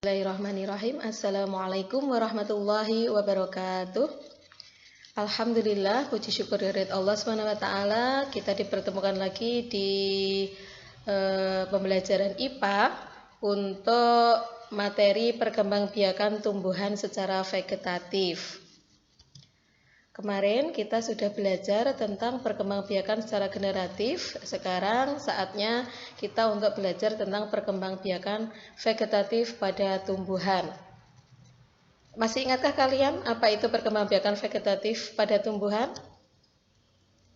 Bismillahirrahmanirrahim. Assalamualaikum warahmatullahi wabarakatuh. Alhamdulillah, puji syukur dari Allah SWT. Kita dipertemukan lagi di pembelajaran IPA untuk materi perkembangbiakan tumbuhan secara vegetatif. Kemarin kita sudah belajar tentang perkembangbiakan secara generatif. Sekarang saatnya kita untuk belajar tentang perkembangbiakan vegetatif pada tumbuhan. Masih ingatkah kalian apa itu perkembangbiakan vegetatif pada tumbuhan?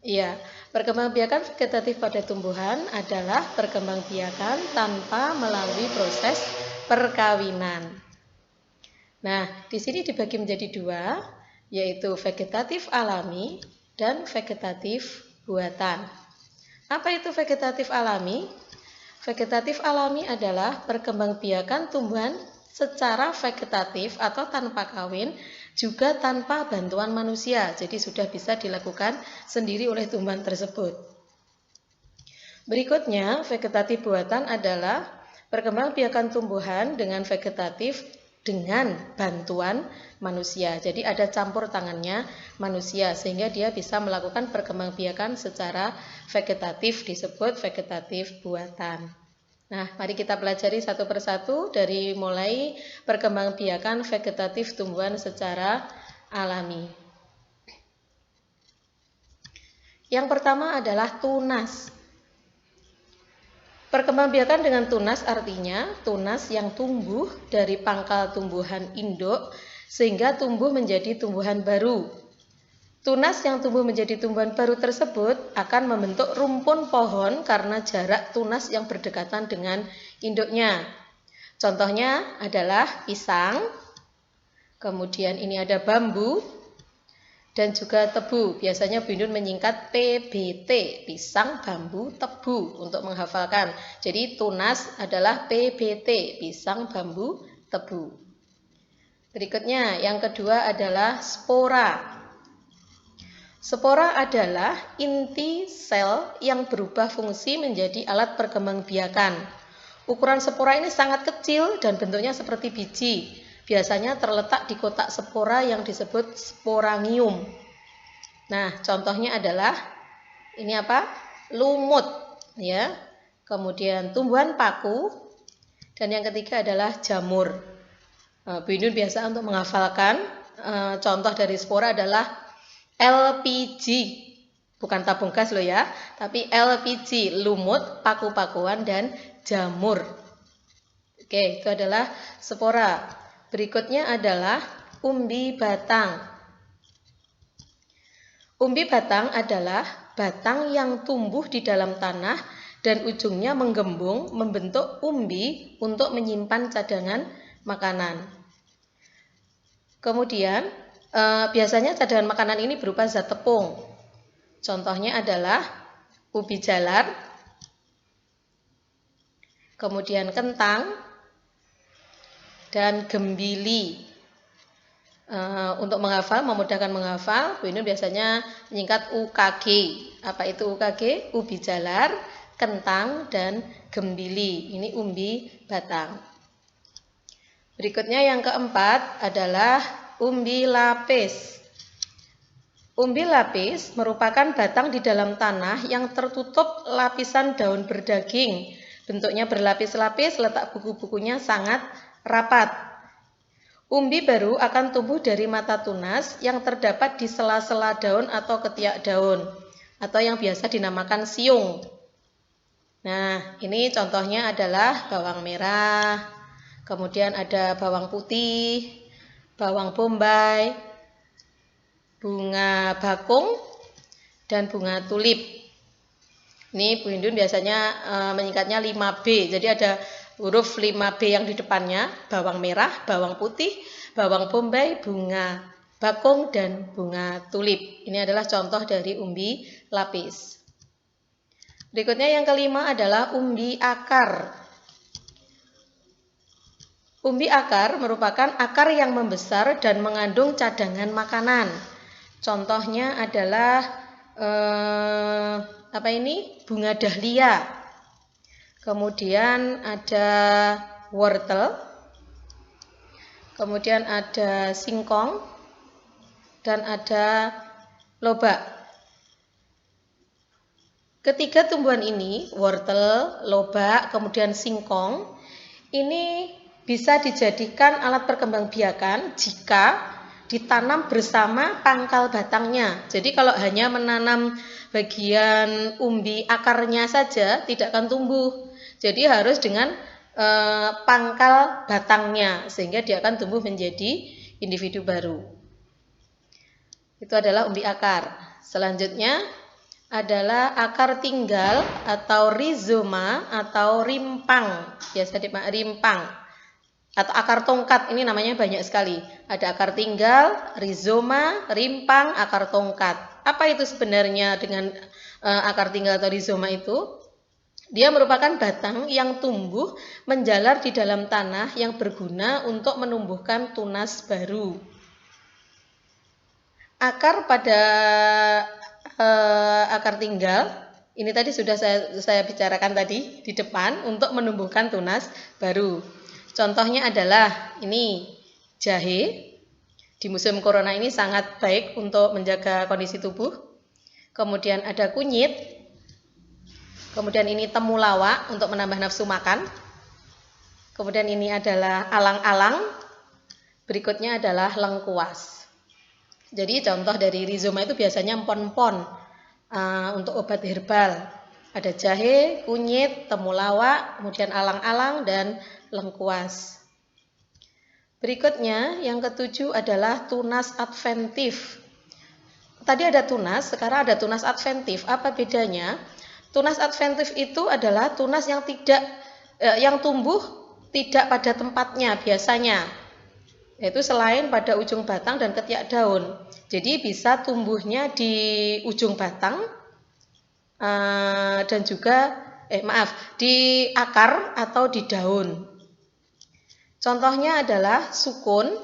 Iya, perkembangbiakan vegetatif pada tumbuhan adalah perkembangbiakan tanpa melalui proses perkawinan. Nah, di sini dibagi menjadi dua, yaitu vegetatif alami dan vegetatif buatan. Apa itu vegetatif alami? Vegetatif alami adalah perkembangbiakan tumbuhan secara vegetatif atau tanpa kawin, juga tanpa bantuan manusia. Jadi sudah bisa dilakukan sendiri oleh tumbuhan tersebut. Berikutnya, vegetatif buatan adalah perkembangbiakan tumbuhan dengan vegetatif dengan bantuan manusia. Jadi ada campur tangannya manusia sehingga dia bisa melakukan perkembangbiakan secara vegetatif, disebut vegetatif buatan. Nah, mari kita pelajari satu persatu dari mulai perkembangbiakan vegetatif tumbuhan secara alami. Yang pertama adalah tunas. Perkembangbiakan dengan tunas artinya tunas yang tumbuh dari pangkal tumbuhan induk sehingga tumbuh menjadi tumbuhan baru. Tunas yang tumbuh menjadi tumbuhan baru tersebut akan membentuk rumpun pohon karena jarak tunas yang berdekatan dengan induknya. Contohnya adalah pisang, kemudian ini ada bambu, dan juga tebu. Biasanya Bu Indun menyingkat PBT, pisang, bambu, tebu untuk menghafalkan. Jadi tunas adalah PBT, pisang, bambu, tebu. Berikutnya, yang kedua adalah spora. Spora adalah inti sel yang berubah fungsi menjadi alat perkembangbiakan. Ukuran spora ini sangat kecil dan bentuknya seperti biji. Biasanya terletak di kotak spora yang disebut sporangium. Nah, contohnya adalah ini apa? Lumut, ya. Kemudian tumbuhan paku, dan yang ketiga adalah jamur. Bu Indun biasa untuk menghafalkan contoh dari spora adalah LPG, bukan tabung gas loh ya, tapi LPG, lumut, paku-pakuan, dan jamur. Oke, itu adalah spora. Berikutnya adalah umbi batang. Umbi batang adalah batang yang tumbuh di dalam tanah dan ujungnya menggembung membentuk umbi untuk menyimpan cadangan makanan. Kemudian biasanya cadangan makanan ini berupa zat tepung. Contohnya adalah ubi jalar, kemudian kentang, dan gembili. Untuk menghafal, memudahkan menghafal, Bu Indun biasanya menyingkat UKG. Apa itu UKG? Ubi jalar, kentang, dan gembili. Ini umbi batang. Berikutnya yang keempat adalah umbi lapis. Umbi lapis merupakan batang di dalam tanah yang tertutup lapisan daun berdaging. Bentuknya berlapis-lapis, letak buku-bukunya sangat rapat. Umbi baru akan tumbuh dari mata tunas yang terdapat di sela-sela daun atau ketiak daun, atau yang biasa dinamakan siung. Nah, ini contohnya adalah bawang merah, kemudian ada bawang putih, bawang bombay, bunga bakung, dan bunga tulip. Ini Bu Indun biasanya menyingkatnya 5B. Jadi ada huruf 5B yang di depannya, bawang merah, bawang putih, bawang bombay, bunga bakung, dan bunga tulip. Ini adalah contoh dari umbi lapis. Berikutnya yang kelima adalah umbi akar. Umbi akar merupakan akar yang membesar dan mengandung cadangan makanan. Contohnya adalah bunga dahlia. Kemudian ada wortel, kemudian ada singkong, dan ada lobak. Ketiga tumbuhan ini, wortel, lobak, kemudian singkong, ini bisa dijadikan alat perkembangbiakan jika ditanam bersama pangkal batangnya. Jadi kalau hanya menanam bagian umbi akarnya saja tidak akan tumbuh. Jadi harus dengan pangkal batangnya sehingga dia akan tumbuh menjadi individu baru. Itu adalah umbi akar. Selanjutnya adalah akar tinggal atau rizoma atau rimpang. Biasa dipanggil rimpang. Atau akar tongkat, ini namanya banyak sekali. Ada akar tinggal, rizoma, rimpang, akar tongkat. Apa itu sebenarnya dengan akar tinggal atau rizoma itu? Dia merupakan batang yang tumbuh menjalar di dalam tanah yang berguna untuk menumbuhkan tunas baru. Akar pada akar tinggal, ini tadi sudah saya bicarakan tadi di depan untuk menumbuhkan tunas baru. Contohnya adalah ini jahe. Di musim corona ini sangat baik untuk menjaga kondisi tubuh. Kemudian ada kunyit. Kemudian ini temulawak untuk menambah nafsu makan. Kemudian ini adalah alang-alang. Berikutnya adalah lengkuas. Jadi contoh dari rizoma itu biasanya empon-empon untuk obat herbal. Ada jahe, kunyit, temulawak, kemudian alang-alang, dan lengkuas. Berikutnya yang ketujuh adalah tunas adventif. Tadi ada tunas, sekarang ada tunas adventif. Apa bedanya? Tunas adventif itu adalah tunas yang yang tumbuh tidak pada tempatnya biasanya. Yaitu selain pada ujung batang dan ketiak daun. Jadi bisa tumbuhnya di ujung batang dan juga di akar atau di daun. Contohnya adalah sukun,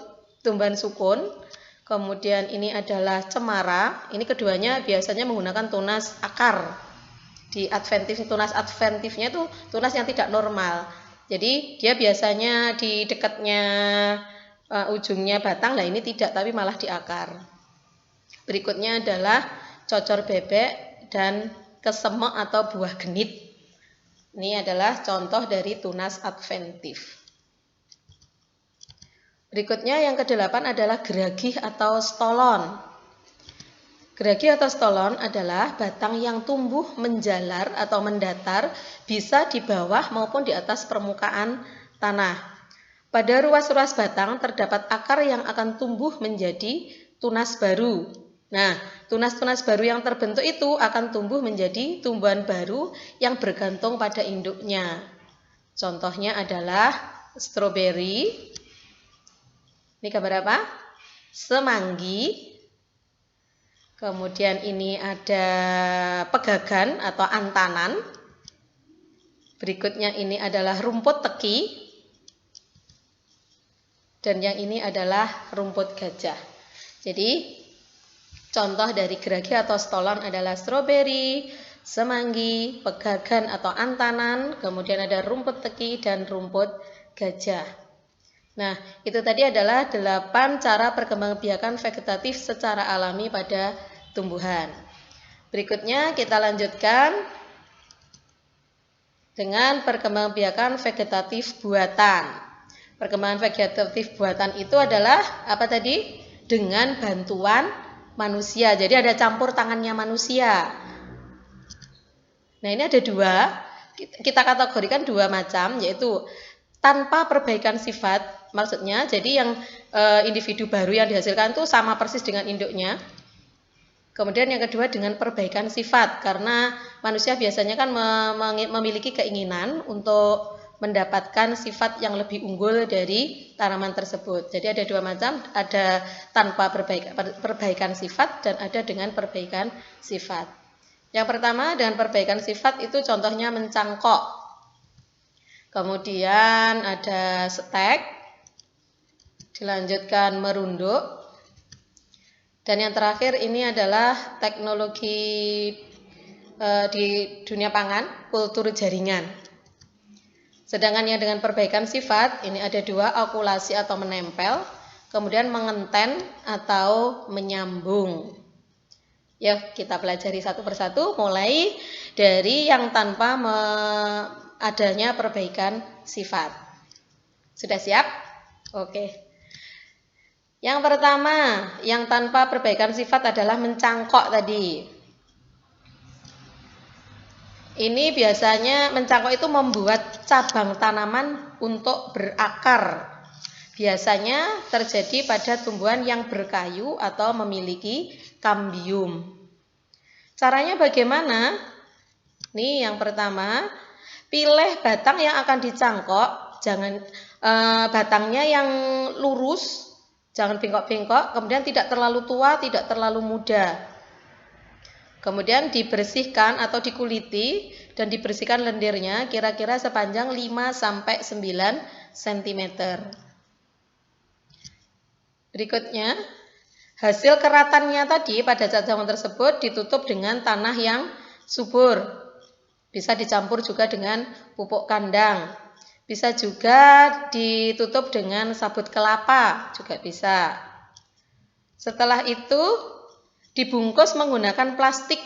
tumbuhan sukun. Kemudian ini adalah cemara. Ini keduanya biasanya menggunakan tunas akar. Di adventif, tunas adventifnya itu tunas yang tidak normal. Jadi dia biasanya di dekatnya ujungnya batang, nah ini tidak, tapi malah di akar. Berikutnya adalah cocor bebek dan kesemek atau buah genit. Ini adalah contoh dari tunas adventif. Berikutnya yang kedelapan adalah geragih atau stolon. Geragih atau stolon adalah batang yang tumbuh menjalar atau mendatar, bisa di bawah maupun di atas permukaan tanah. Pada ruas-ruas batang terdapat akar yang akan tumbuh menjadi tunas baru. Nah, tunas-tunas baru yang terbentuk itu akan tumbuh menjadi tumbuhan baru yang bergantung pada induknya. Contohnya adalah stroberi. Ini gambar apa? Semanggi. Kemudian ini ada pegagan atau antanan. Berikutnya ini adalah rumput teki. Dan yang ini adalah rumput gajah. Jadi contoh dari geragih atau stolon adalah stroberi, semanggi, pegagan atau antanan, kemudian ada rumput teki dan rumput gajah. Nah, itu tadi adalah 8 cara perkembangbiakan vegetatif secara alami pada tumbuhan. Berikutnya kita lanjutkan dengan perkembangbiakan vegetatif buatan. Perkembangan vegetatif buatan itu adalah apa tadi? Dengan bantuan manusia. Jadi ada campur tangannya manusia. Nah, ini ada dua. Kita kategorikan dua macam, yaitu tanpa perbaikan sifat. Maksudnya, jadi yang individu baru yang dihasilkan itu sama persis dengan induknya. Kemudian yang kedua dengan perbaikan sifat, karena manusia biasanya kan memiliki keinginan untuk mendapatkan sifat yang lebih unggul dari tanaman tersebut. Jadi ada dua macam, ada tanpa perbaikan sifat dan ada dengan perbaikan sifat. Yang pertama dengan perbaikan sifat itu contohnya mencangkok. Kemudian ada stek. Dilanjutkan merunduk, dan yang terakhir ini adalah teknologi di dunia pangan, kultur jaringan. Sedangkan yang dengan perbaikan sifat, ini ada dua, okulasi atau menempel, kemudian mengenten atau menyambung. Yuk kita pelajari satu persatu, mulai dari yang tanpa adanya perbaikan sifat. Sudah siap? Oke. Yang pertama, yang tanpa perbaikan sifat adalah mencangkok tadi. Ini biasanya mencangkok itu membuat cabang tanaman untuk berakar. Biasanya terjadi pada tumbuhan yang berkayu atau memiliki kambium. Caranya bagaimana? Nih yang pertama, pilih batang yang akan dicangkok, jangan batangnya yang lurus, jangan bengkok-bengkok, kemudian tidak terlalu tua, tidak terlalu muda. Kemudian dibersihkan atau dikuliti dan dibersihkan lendirnya kira-kira sepanjang 5-9 cm. Berikutnya, hasil keratannya tadi pada cadangan tersebut ditutup dengan tanah yang subur. Bisa dicampur juga dengan pupuk kandang. Bisa juga ditutup dengan sabut kelapa, juga bisa. Setelah itu dibungkus menggunakan plastik.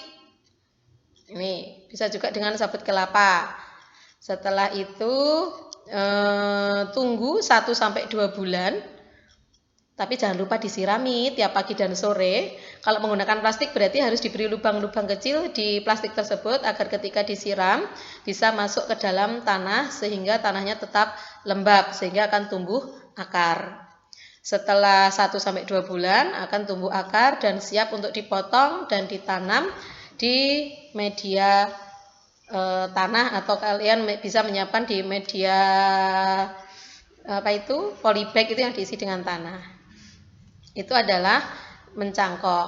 Ini bisa juga dengan sabut kelapa. Setelah itu tunggu 1-2 bulan. Tapi jangan lupa disirami tiap pagi dan sore. Kalau menggunakan plastik berarti harus diberi lubang-lubang kecil di plastik tersebut agar ketika disiram bisa masuk ke dalam tanah sehingga tanahnya tetap lembab sehingga akan tumbuh akar. Setelah 1-2 bulan akan tumbuh akar dan siap untuk dipotong dan ditanam di media tanah atau kalian bisa menyiapkan di media polybag itu yang diisi dengan tanah. Itu adalah mencangkok.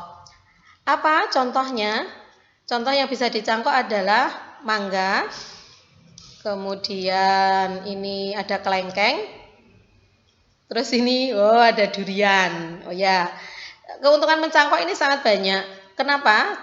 Apa contohnya? Contoh yang bisa dicangkok adalah mangga, kemudian ini ada kelengkeng, terus ini ada durian. Oh ya, keuntungan mencangkok ini sangat banyak. Kenapa?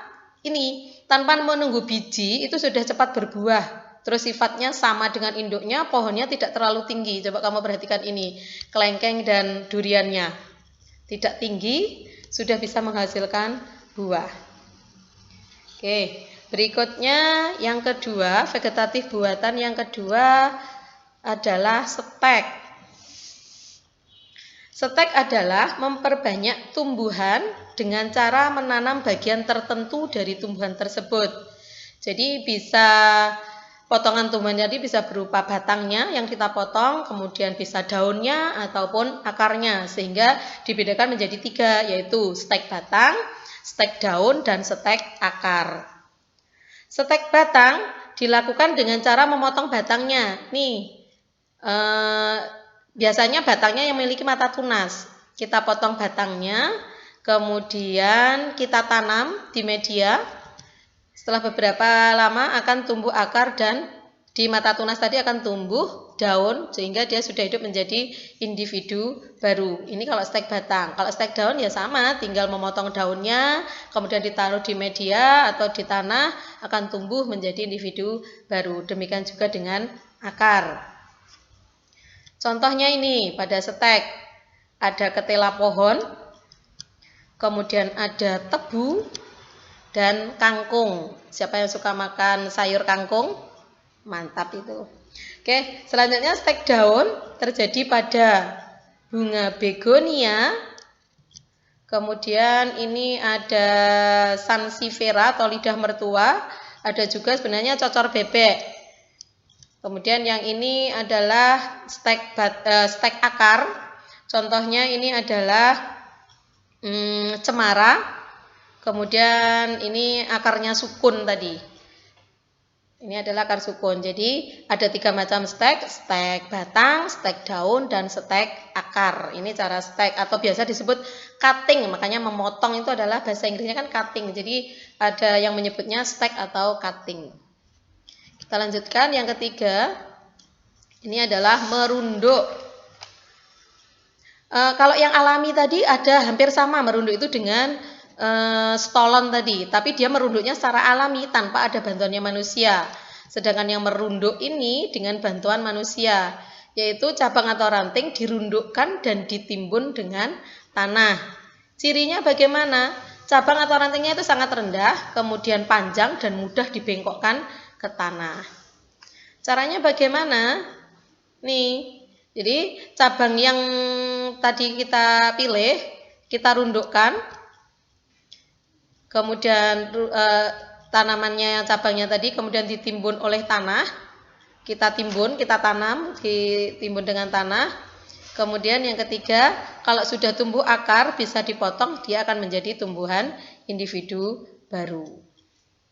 Ini tanpa menunggu biji itu sudah cepat berbuah. Terus sifatnya sama dengan induknya, pohonnya tidak terlalu tinggi. Coba kamu perhatikan ini, kelengkeng dan duriannya. Tidak tinggi, sudah bisa menghasilkan buah. Oke, berikutnya yang kedua, vegetatif buatan yang kedua adalah stek. Stek adalah memperbanyak tumbuhan dengan cara menanam bagian tertentu dari tumbuhan tersebut. Jadi bisa potongan tumbuhan jadi bisa berupa batangnya yang kita potong, kemudian bisa daunnya ataupun akarnya, sehingga dibedakan menjadi 3, yaitu stek batang, stek daun, dan stek akar. Stek batang dilakukan dengan cara memotong batangnya. Nih, biasanya batangnya yang memiliki mata tunas. Kita potong batangnya, kemudian kita tanam di media. Setelah beberapa lama akan tumbuh akar dan di mata tunas tadi akan tumbuh daun sehingga dia sudah hidup menjadi individu baru. Ini kalau stek batang. Kalau stek daun ya sama, tinggal memotong daunnya, kemudian ditaruh di media atau di tanah akan tumbuh menjadi individu baru. Demikian juga dengan akar. Contohnya ini pada stek ada ketela pohon, kemudian ada tebu, dan kangkung. Siapa yang suka makan sayur kangkung? Mantap itu. Oke, selanjutnya stek daun terjadi pada bunga begonia. Kemudian ini ada sansevieria atau lidah mertua. Ada juga sebenarnya cocor bebek. Kemudian yang ini adalah stek akar. Contohnya ini adalah cemara. Kemudian ini akarnya sukun tadi. Ini adalah akar sukun. Jadi ada 3 macam stek, stek batang, stek daun, dan stek akar. Ini cara stek atau biasa disebut cutting. Makanya memotong itu adalah bahasa Inggrisnya kan cutting. Jadi ada yang menyebutnya stek atau cutting. Kita lanjutkan yang ketiga. Ini adalah merunduk. Kalau yang alami tadi ada hampir sama merunduk itu dengan stolon tadi, tapi dia merunduknya secara alami tanpa ada bantuannya manusia. Sedangkan yang merunduk ini dengan bantuan manusia, yaitu cabang atau ranting dirundukkan dan ditimbun dengan tanah. Cirinya bagaimana? Cabang atau rantingnya itu sangat rendah, kemudian panjang dan mudah dibengkokkan ke tanah. Caranya bagaimana? Nih, jadi cabang yang tadi kita pilih, kita rundukkan, kemudian tanamannya, cabangnya tadi kemudian ditimbun oleh tanah, kita timbun, kita tanam, ditimbun dengan tanah. Kemudian yang ketiga, kalau sudah tumbuh akar bisa dipotong, dia akan menjadi tumbuhan individu baru.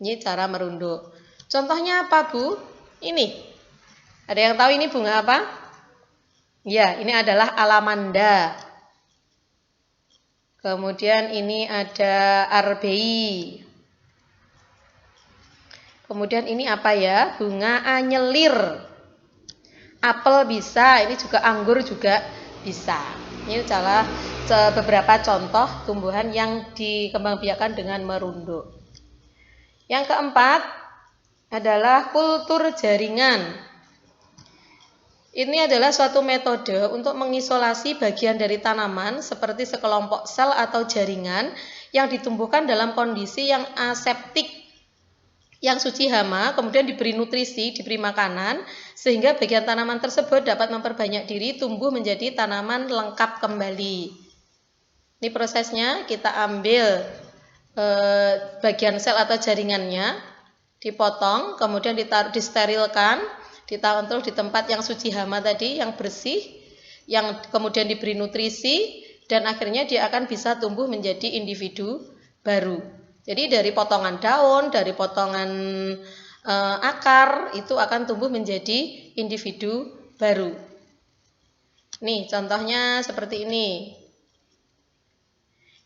Ini cara merunduk. Contohnya apa, Bu? Ini. Ada yang tahu ini bunga apa? Ya, ini adalah alamanda. Kemudian ini ada arbei. Kemudian ini apa ya? Bunga anyelir. Apel bisa, ini juga anggur juga bisa. Ini adalah beberapa contoh tumbuhan yang dikembangbiakan dengan merunduk. Yang keempat adalah kultur jaringan. Ini adalah suatu metode untuk mengisolasi bagian dari tanaman seperti sekelompok sel atau jaringan yang ditumbuhkan dalam kondisi yang aseptik, yang suci hama, kemudian diberi nutrisi, diberi makanan, sehingga bagian tanaman tersebut dapat memperbanyak diri, tumbuh menjadi tanaman lengkap kembali. Ini prosesnya, kita ambil bagian sel atau jaringannya, dipotong, kemudian disterilkan, ditaruh di tempat yang suci hama tadi, yang bersih, yang kemudian diberi nutrisi, dan akhirnya dia akan bisa tumbuh menjadi individu baru. Jadi dari potongan daun, dari potongan akar, itu akan tumbuh menjadi individu baru. Nih contohnya seperti ini.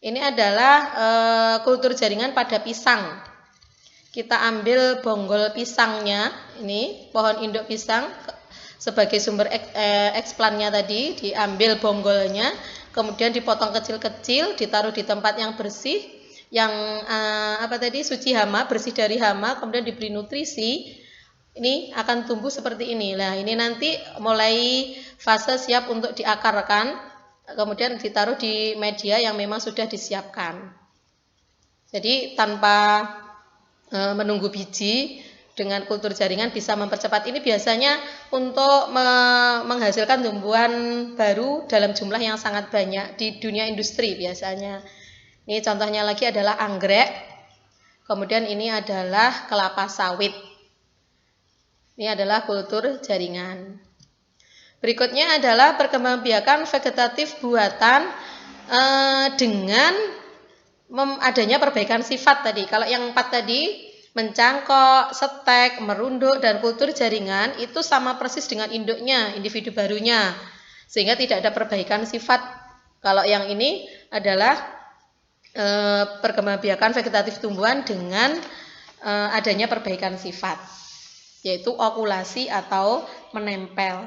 Ini adalah kultur jaringan pada pisang. Kita ambil bonggol pisangnya, ini pohon induk pisang sebagai sumber eksplannya tadi, diambil bonggolnya, kemudian dipotong kecil-kecil, ditaruh di tempat yang bersih, yang suci hama, bersih dari hama, kemudian diberi nutrisi. Ini akan tumbuh seperti ini. Nah, ini nanti mulai fase siap untuk diakarkan, kemudian ditaruh di media yang memang sudah disiapkan. Jadi tanpa menunggu biji, dengan kultur jaringan bisa mempercepat. Ini biasanya untuk menghasilkan tumbuhan baru dalam jumlah yang sangat banyak di dunia industri biasanya. Ini contohnya lagi adalah anggrek, kemudian ini adalah kelapa sawit. Ini adalah kultur jaringan. Berikutnya adalah perkembangbiakan vegetatif buatan dengan adanya perbaikan sifat tadi. Kalau yang 4 tadi, mencangkok, setek, merunduk, dan kultur jaringan, itu sama persis dengan induknya, individu barunya, sehingga tidak ada perbaikan sifat. Kalau yang ini adalah perkembangbiakan vegetatif tumbuhan dengan adanya perbaikan sifat, yaitu okulasi atau menempel.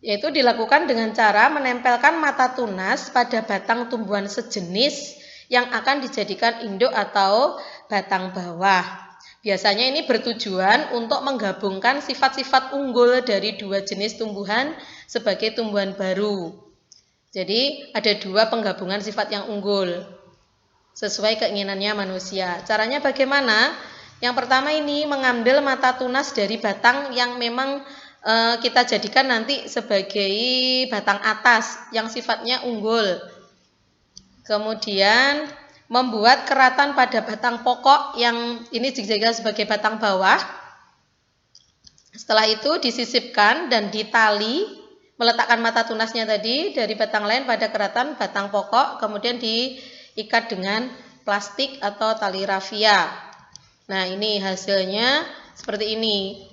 Yaitu dilakukan dengan cara menempelkan mata tunas pada batang tumbuhan sejenis yang akan dijadikan induk atau batang bawah. Biasanya ini bertujuan untuk menggabungkan sifat-sifat unggul dari 2 jenis tumbuhan sebagai tumbuhan baru. Jadi ada 2 penggabungan sifat yang unggul sesuai keinginannya manusia. Caranya bagaimana? Yang pertama ini mengambil mata tunas dari batang yang memang kita jadikan nanti sebagai batang atas yang sifatnya unggul. Kemudian membuat keratan pada batang pokok yang ini dijadikan sebagai batang bawah. Setelah itu disisipkan dan ditali, meletakkan mata tunasnya tadi dari batang lain pada keratan batang pokok, kemudian diikat dengan plastik atau tali rafia. Nah, ini hasilnya seperti ini.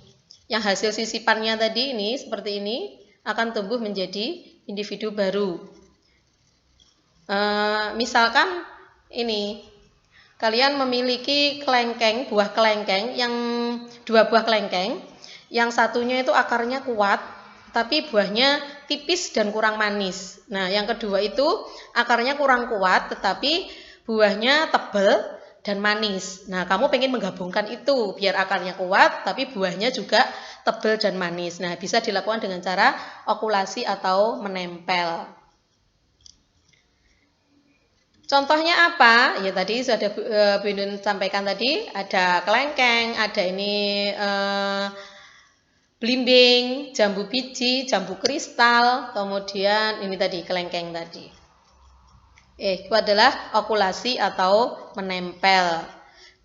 Yang hasil sisipannya tadi ini seperti ini akan tumbuh menjadi individu baru. Misalkan ini kalian memiliki kelengkeng, buah kelengkeng, yang 2 buah kelengkeng, yang satunya itu akarnya kuat tapi buahnya tipis dan kurang manis. Nah, yang kedua itu akarnya kurang kuat tetapi buahnya tebal dan manis. Nah, kamu pengen menggabungkan itu biar akarnya kuat tapi buahnya juga tebal dan manis. Nah, bisa dilakukan dengan cara okulasi atau menempel. Contohnya apa? Ya tadi sudah Bu Indun sampaikan tadi, ada kelengkeng, ada ini belimbing, jambu biji, jambu kristal, kemudian ini tadi kelengkeng tadi. Itu adalah okulasi atau menempel.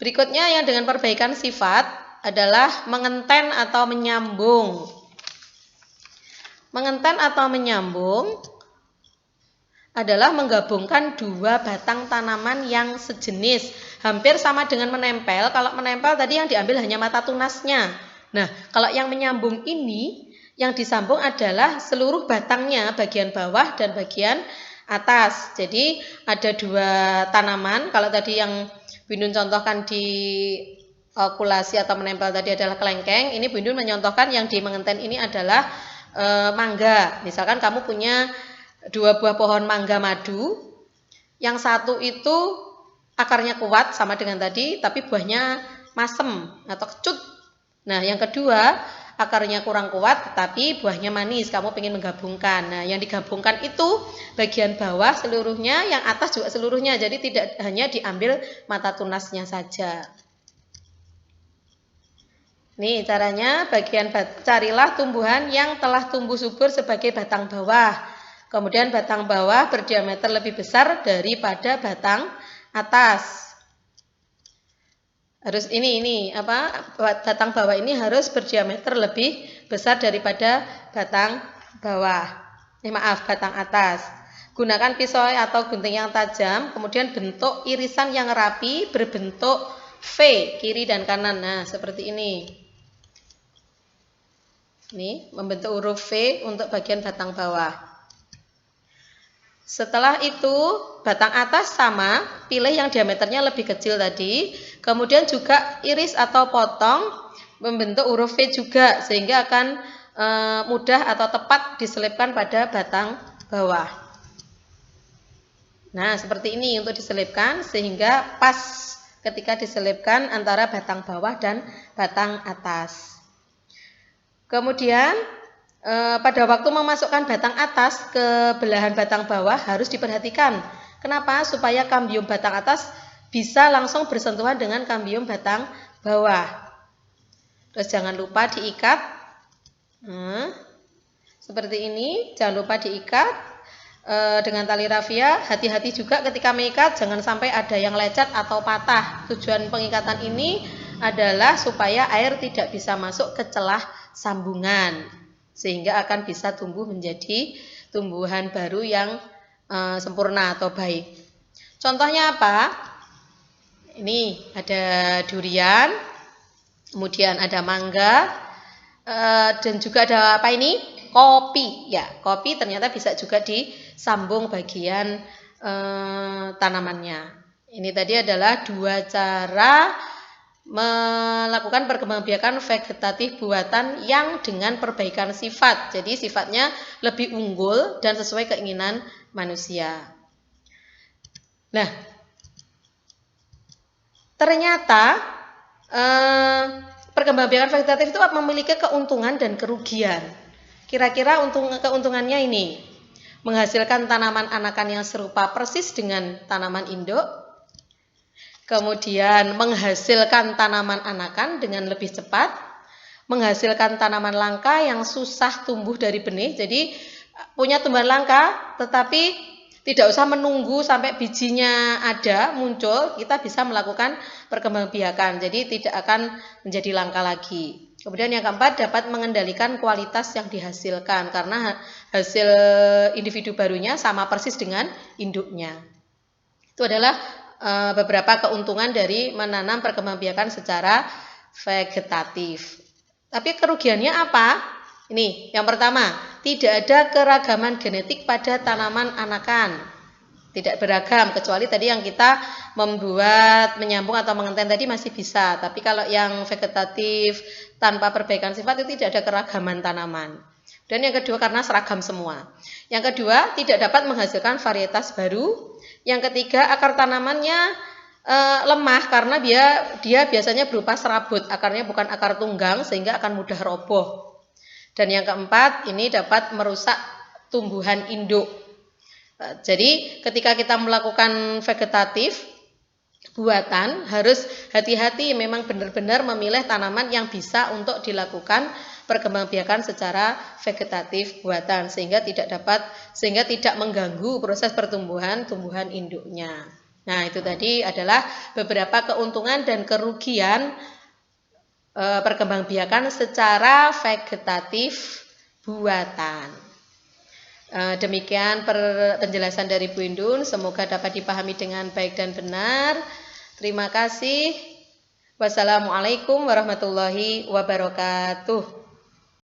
Berikutnya yang dengan perbaikan sifat adalah mengenten atau menyambung. Mengenten atau menyambung adalah menggabungkan dua batang tanaman yang sejenis. Hampir sama dengan menempel. Kalau menempel tadi yang diambil hanya mata tunasnya. Nah, kalau yang menyambung ini, yang disambung adalah seluruh batangnya, bagian bawah dan bagian atas. Jadi ada dua tanaman. Kalau tadi yang Bu Indun contohkan di okulasi atau menempel tadi adalah kelengkeng, ini Bu Indun menyontohkan yang di mengenten ini adalah mangga. Misalkan kamu punya dua buah pohon mangga madu, yang satu itu akarnya kuat sama dengan tadi, tapi buahnya masem atau kecut. Nah, yang kedua akarnya kurang kuat tapi buahnya manis, kamu ingin menggabungkan. Nah, yang digabungkan itu bagian bawah seluruhnya, yang atas juga seluruhnya, jadi tidak hanya diambil mata tunasnya saja. Nih caranya, carilah tumbuhan yang telah tumbuh subur sebagai batang bawah. Kemudian batang bawah berdiameter lebih besar daripada batang atas. Harus batang bawah ini harus berdiameter lebih besar daripada batang bawah. Batang atas. Gunakan pisau atau gunting yang tajam, kemudian bentuk irisan yang rapi berbentuk V kiri dan kanan. Nah, seperti ini. Ini membentuk huruf V untuk bagian batang bawah. Setelah itu, batang atas sama, pilih yang diameternya lebih kecil tadi, kemudian juga iris atau potong, membentuk huruf V juga, sehingga akan mudah atau tepat diselipkan pada batang bawah. Nah, seperti ini untuk diselipkan, sehingga pas ketika diselipkan antara batang bawah dan batang atas. Kemudian, pada waktu memasukkan batang atas ke belahan batang bawah harus diperhatikan. Kenapa? Supaya kambium batang atas bisa langsung bersentuhan dengan kambium batang bawah. Terus jangan lupa diikat. Seperti ini, jangan lupa diikat dengan tali rafia. Hati-hati juga ketika mengikat, jangan sampai ada yang lecet atau patah. Tujuan pengikatan ini adalah supaya air tidak bisa masuk ke celah sambungan, sehingga akan bisa tumbuh menjadi tumbuhan baru yang sempurna atau baik. Contohnya apa? Ini ada durian, kemudian ada mangga, dan juga ada apa ini? Kopi. Ya, kopi ternyata bisa juga disambung bagian tanamannya. Ini tadi adalah dua cara melakukan perkembangbiakan vegetatif buatan yang dengan perbaikan sifat. Jadi sifatnya lebih unggul dan sesuai keinginan manusia. Nah, ternyata perkembangbiakan vegetatif itu memiliki keuntungan dan kerugian. Kira-kira keuntungannya ini, menghasilkan tanaman anakan yang serupa persis dengan tanaman induk. Kemudian menghasilkan tanaman anakan dengan lebih cepat, menghasilkan tanaman langka yang susah tumbuh dari benih. Jadi punya tumbuhan langka, tetapi tidak usah menunggu sampai bijinya ada, muncul, kita bisa melakukan perkembangbiakan. Jadi tidak akan menjadi langka lagi. Kemudian yang keempat, dapat mengendalikan kualitas yang dihasilkan, karena hasil individu barunya sama persis dengan induknya. Itu adalah beberapa keuntungan dari menanam perkembangbiakan secara vegetatif. Tapi kerugiannya apa? Ini, yang pertama, tidak ada keragaman genetik pada tanaman anakan. Tidak beragam, kecuali tadi yang kita membuat menyambung atau mengenten tadi masih bisa. Tapi kalau yang vegetatif tanpa perbaikan sifat itu tidak ada keragaman tanaman. Dan yang kedua, karena seragam semua. Yang kedua, tidak dapat menghasilkan varietas baru. Yang ketiga, akar tanamannya lemah karena dia biasanya berupa serabut, akarnya bukan akar tunggang sehingga akan mudah roboh. Dan yang keempat, ini dapat merusak tumbuhan induk. Jadi ketika kita melakukan vegetatif buatan harus hati-hati, memang benar-benar memilih tanaman yang bisa untuk dilakukan perkembangbiakan secara vegetatif buatan sehingga tidak mengganggu proses pertumbuhan tumbuhan induknya. Nah, itu tadi adalah beberapa keuntungan dan kerugian perkembangbiakan secara vegetatif buatan. Demikian penjelasan dari Bu Indun, semoga dapat dipahami dengan baik dan benar. Terima kasih. Wassalamualaikum warahmatullahi wabarakatuh.